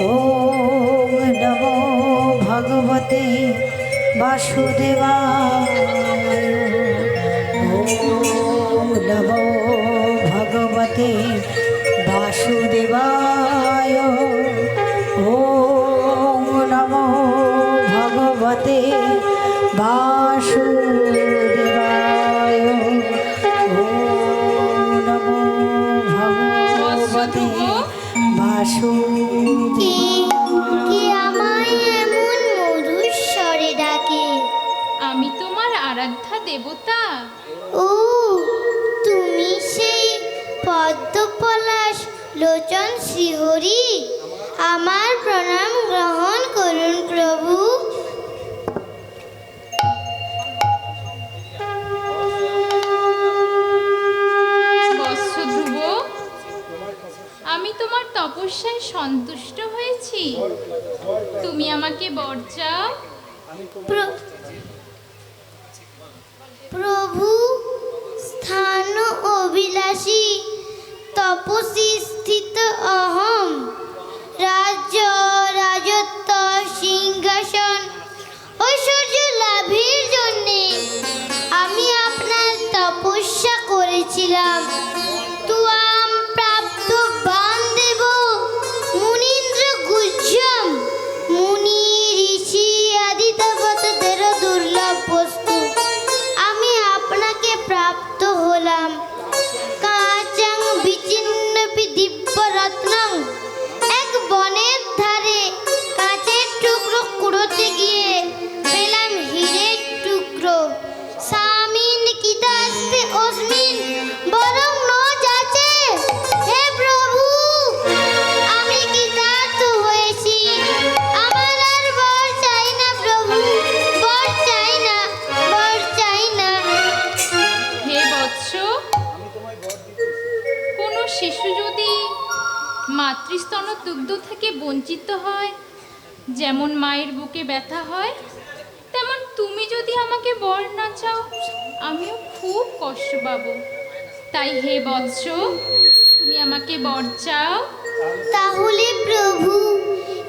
ওম নমো ভগবতে বাসুদেবায় ওম নমো ভগবতে বাসুদেবায় ওম নমো ভগবতে বাসুদেবায় ওম নমো ভগবতে বাসুদেবায় কি আমায় এমন মধুর স্বরে ডাকে? আমি তোমার আরাধ্যা দেবতা। ও তুমি সেই পদ্মপলাশ লোচন শ্রীহরি, আমার প্রণাম গ্রহণ করুন প্রভু। বৎস ধ্রুব, আমি তোমার তপস্যায় সন্তুষ্ট হয়েছি। তুমি আমাকে বর চাও। প্র- প্রভু স্থান অভিলাষী তপসী স্থিত অহম, রাজ্য রাজত্ব সিংহাসন ঐশ্বর্য লাভের জন্যে আমি আপনার তপস্যা করেছিলাম। তুয়াম প্রাপ্ত বান্দেব মুনীন্দ্র গুহ্যম, মুনি ঋষি আদি দেবতাদের দুর্লভ বস্তু আমি আপনাকে প্রাপ্ত হলাম। কাঁচাং বিচিন্নপি দিব্য রত্নং, এক বনের ধারে কাঁচের টুকরো কুড়োতে গিয়ে পেলাম হীরের টুকরো। সামিন কিতাস্তে অস্মিন বরং ন যাচ্ছে। হে প্রভু, আমি কৃতার্থ হয়েছি। আমার আর বর চাই না প্রভু, বর চাই না, বর চাই না। হে বৎস, কোনো শিশু যদি মাতৃস্তন দুগ্ধ থেকে বঞ্চিত হয়, যেমন মায়ের বুকে ব্যথা হয়, তেমন তুমি যদি আমাকে বর না চাও, আমিও খুব কষ্ট পাবো। তাই হে বৎস, তুমি আমাকে বর চাও। তাহলে প্রভু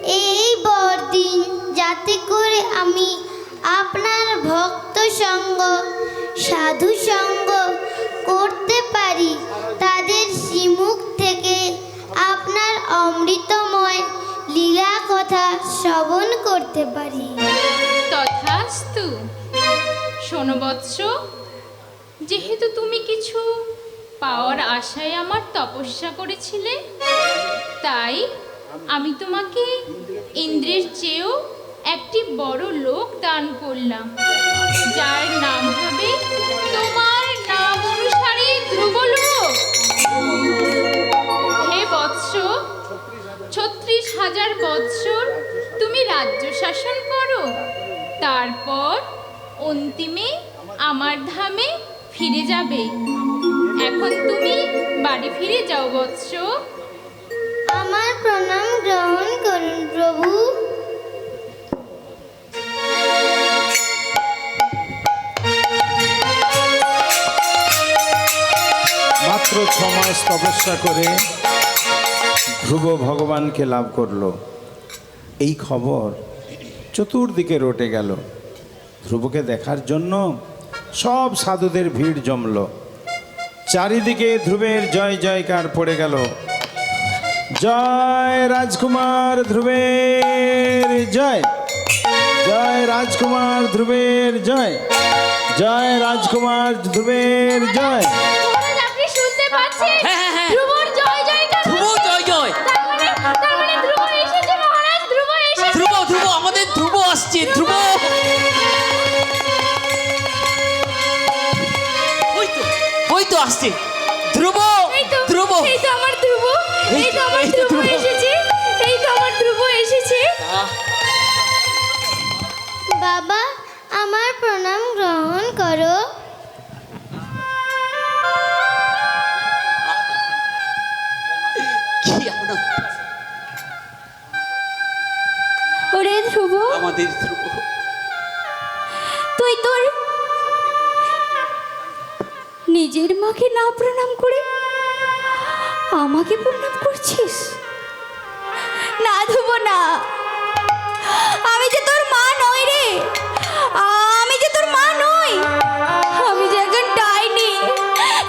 এই বরদিন, যাতে করে আমি আপনার ভক্ত সঙ্গ সাধু সঙ্গ করতে পারি, তাদের শ্রীমুখ থেকে আপনার অমৃতময় লীলা কথা শ্রবণ করতে পারি। তথাস্তু। শোনো বৎস, যেহেতু তুমি কিছু পাওয়ার আশায় আমার তপস্যা করেছিলে, তাই আমি তোমাকে ইন্দ্রের চেয়েও একটি বড় লোক দান করলাম, যার নাম হবে তোমার নাম অনুসারে ধ্রুবলোক। হে বৎস, 36,000 বৎসর তুমি রাজ্য শাসন করো, তারপর অন্তিমে আমার ধামে ফিরে যাবে। এখন তুমি বাড়ি ফিরে যাও বৎস। আমার প্রণাম গ্রহণ করুন প্রভু। মাত্র 6 মাস তপস্যা করে ধ্রুব ভগবানকে লাভ করলো। এই খবর চতুর্দিকে রটে গেল। ধ্রুবকে দেখার জন্য সব সাধুদের ভিড় জমল। চারিদিকে ধ্রুবের জয় জয়কার পড়ে গেল। জয় রাজকুমার ধ্রুবের জয়, জয় রাজকুমার ধ্রুবের জয়, জয় রাজকুমার ধ্রুবের জয়। মহারাজ, আপনি শুনতে পাচ্ছেন? হ্যাঁ, হ্যাঁ, হ্যাঁ। ধ্রুবর জয় জয়কার। ধ্রুব জয় জয়। তার মানে ধ্রুব এসেছে মহারাজ, ধ্রুব এসেছে। ধ্রুব ধ্রুব আমাদের ধ্রুব আসছে। ধ্রুব ওই তো আসছে। ধ্রুব এই তো। ধ্রুব আমার প্রণাম গ্রহণ করো। কি আনন্দ ওরে ধ্রুব, আমাদের ধ্রুব। তুই তোর নিজের মাকে না প্রণাম করে আমাকে প্রণাম করছিস? না ধ্রুব না, আমি যে তোর মা নই রে, আমি যে তোর মা নই, আমি যে একজন ডাইনি,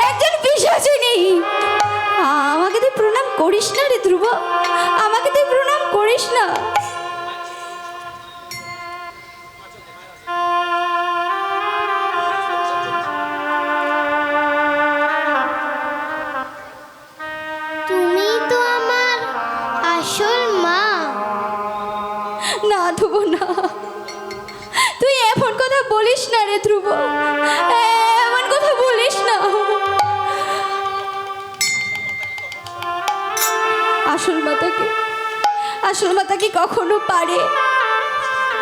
একজন পিশাচিনী। আমাকে তুই প্রণাম করিস না রে ধ্রুব, আমাকে তুই প্রণাম করিস না। তুমি তো আমার আসল মা। না ধ্রুব না, তুই এমন কথা বলিস না রে ধ্রুব, এমন কথা বলিস না। আসল মাতা কি কখনো পারে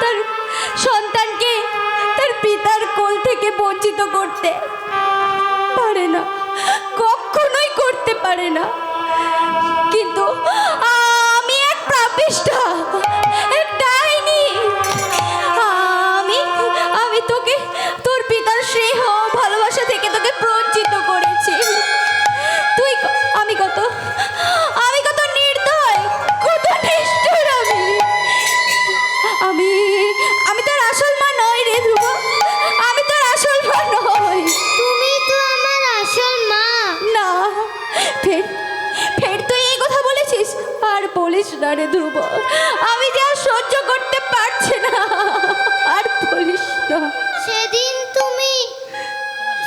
তার সন্তানকে তার পিতার কোল থেকে বঞ্চিত করতে? পারে না, কখনোই করতে পারে না। কিন্তু আমি এক পাপিষ্টা, এক ডাইনি। আমি তোকে তোর পিতার স্নেহ ভালোবাসা থেকে তোকে বঞ্চিত করেছি। আমি কত নির্দয়, কত নিষ্ঠুর। আমি তোর আসল মা নই রে ধ্রুব, আমি তোর আসল মা নই। তুমি তো আমার আসল মা। না, ফের তুই এই কথা বলেছিস? আর বলিস না রে ধ্রুব, আমি যে আর সহ্য করতে পারছি না, আর বলিস না। সেদিন তুমি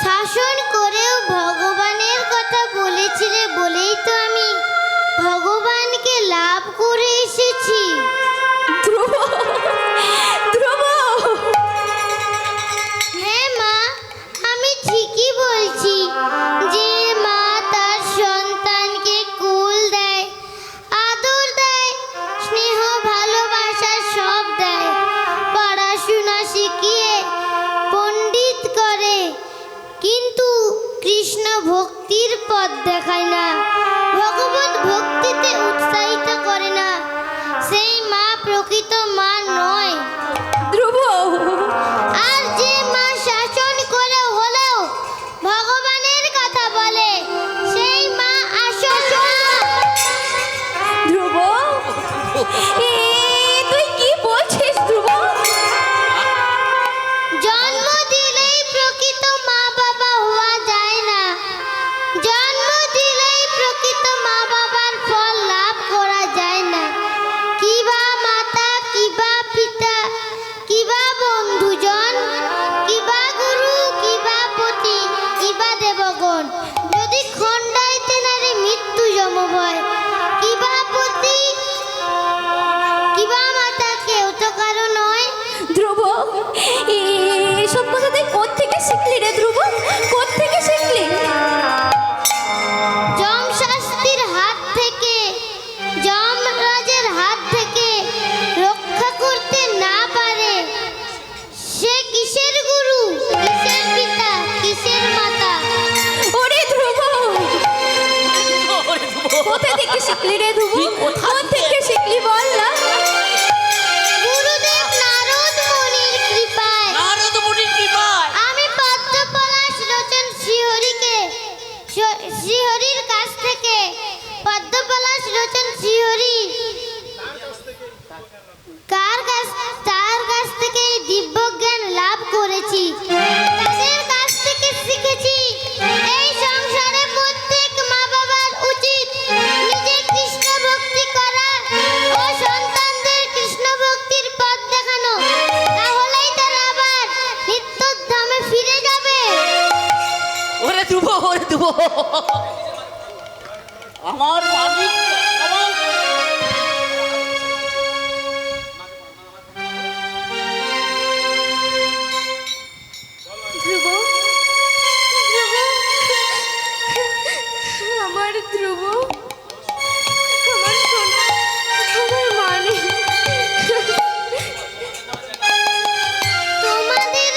শাসন করেও ভগবানের কথা বলেছিলে বলেই তো আমি ভগবানকে লাভ করে এসেছি। ধ্রুব, ধ্রুব, হ্যাঁ মা, আমি ঠিকই বলছি। যে মা তার সন্তানকে কুল দেয়, আদর দেয়, স্নেহ ভালোবাসা সব দেয়, পড়াশোনা শিখিয়ে পণ্ডিত করে, কিন্তু কৃষ্ণ ভক্তির পথ দেখায় না, ভগবত ভক্তিতে উৎসাহিত করে না, সেই মা প্রকৃত মা নয়। ধ্রুব, আর যে মা শাসন করে হলেও ভগবানের কথা বলে, সেই মা আসল মা। ধ্রুব, তুই কি বলছিস ধ্রুব? জন্ম দিলেই প্রকৃত মা বাবা হওয়া যায় না, জন্ম দিলেই প্রকৃত মা বাবার ফল লাভ করা যায় না। কিবা মাতা, কিবা পিতা, কিবা বন্ধুজন, কিবা গুরু, কিবা পতি, কিবা দেবগণ, যদি খণ্ডাইতে নারে মৃত্যু জমভয়, কিবা পতি, কিবা মাতা, কেউ তো কারো নয়। ধ্রুব, এসব কথা তুই কোত্থেকে শিখলি রে ধ্রুব? কোত্থেকে শিখলি? যমশাস্তির হাত থেকে, যমরাজের হাত থেকে রক্ষা করতে না পারে, সে কিসের গুরু, কিসের পিতা, কিসের মাতা? ওরে ধ্রুব, ওরে ধ্রুব, কোথা থেকে শিখলি রে ধ্রুব? তুই কোথা কোথা থেকে শিখলি বল না? গুরুদেব নারদ মুনির কৃপায় নারদ মুনির কৃপায় আমি পদ্মপলাশ লোচন শ্রীহরির কাছ থেকে, পদ্মপলাশ লোচন শ্রীহরি তার কাছ থেকে এই দিব্য জ্ঞান লাভ করেছি। তাদের কাছ থেকে শিখেছি এই সংসারে প্রত্যেক মা বাবার উচিত নিজে কৃষ্ণ ভক্তি করা ও সন্তানদের কৃষ্ণ ভক্তির পথ দেখানো, তাহলেই তারা আবার নিত্যধামে ফিরে যাবে। ওরে ধ্রুব, ওরে ধ্রুব, আমার মালিক, আমার ধ্রুব, আমার ধ্রুব, আমার সোনা, আমার মানে। তোমাদের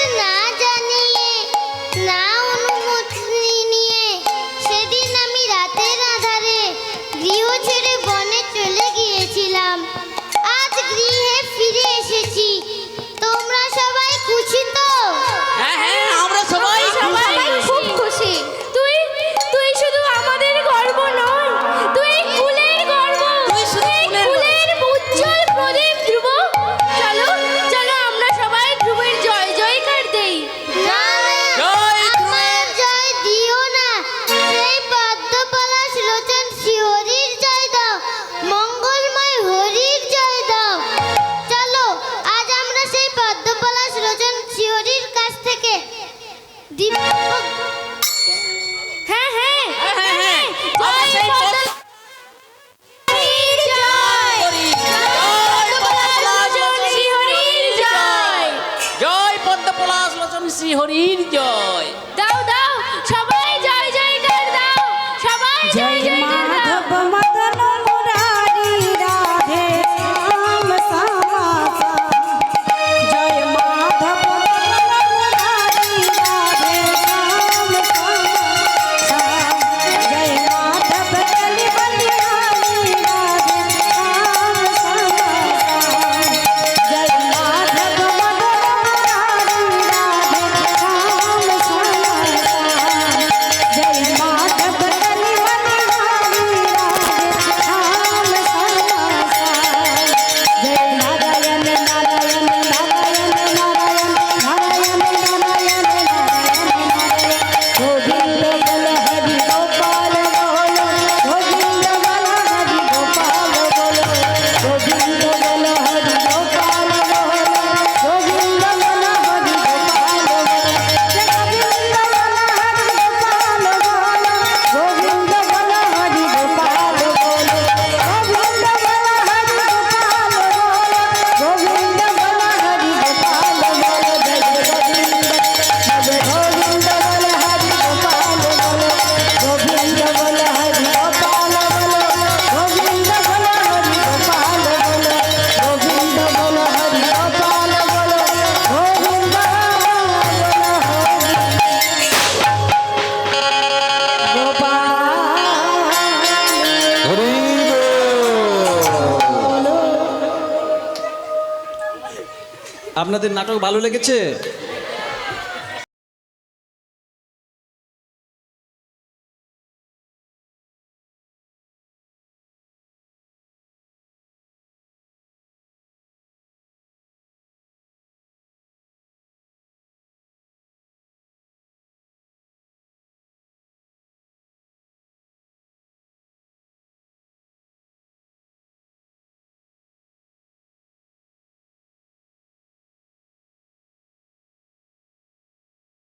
আপনাদের নাটক ভালো লেগেছে?